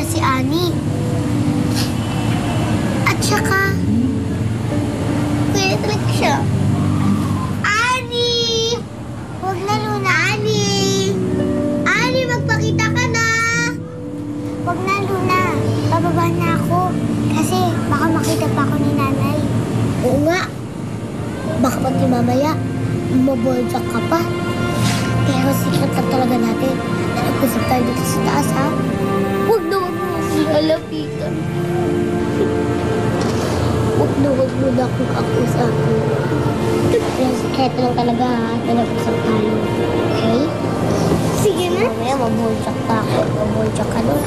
kaya si Annie. At saka, kaya talaga siya. Annie! Huwag na, Luna. Annie! Annie, magpakita ka na! Huwag na, Luna. Bababa na ako. Kasi baka makita pa ako ni nanay. Oo nga. Baka pati mamaya, maboljak ka pa. Pero secret lang talaga natin. Nag-usap tayo dito sa taas, ha? Huwag na lalapitan. Huwag mo na akong kakusapin. Pero secret lang talaga, ha? Nag-usap tayo. Okay? Sige na. Mamaya, maboljak pa ako. Maboljak ka doon.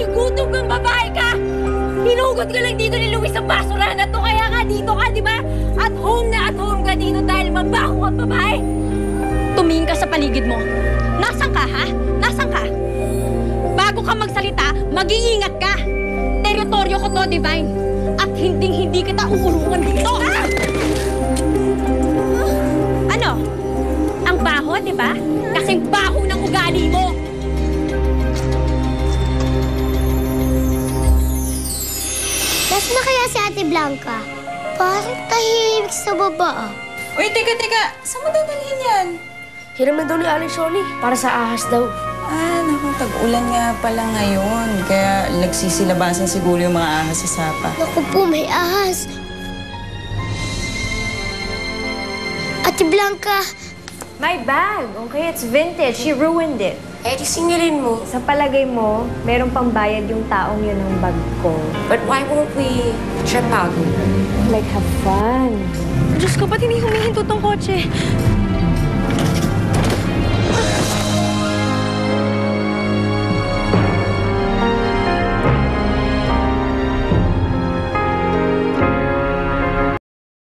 Gutom kang babae ka! Hinugot ka lang dito ni Luis sa basurahan na to, kaya ka dito ka, di ba? At home ka dito dahil mabaho kang babae! Tumingin ka sa paligid mo. Nasaan ka, ha? Nasaan ka? Bago ka magsalita, mag-iingat ka! Teritoryo ko to, Divine. At hindi kita uulungan dito! Ah! Ano? Ang baho, di ba? Kasing baho ng ugali mo! Nasaan na kaya si Ate Blanca? Parang tahimik sa baba, ah. Uy, teka. Saan mo dadalhin yan? Hiram na daw ni Aling Shoni para sa ahas daw. Ah, naku, tag-ulan nga pala ngayon. Kaya nagsisilabasan siguro yung mga ahas sa sapa. Naku po, may ahas. Ate Blanca, My bag, okay? It's vintage. She ruined it. Eh, di singilin mo. Sa palagay mo, merong pambayad yung taong yun ng bag ko. But why won't we trip out? Like, have fun. Diyos ko, ba't hindi humihinto tong kotse?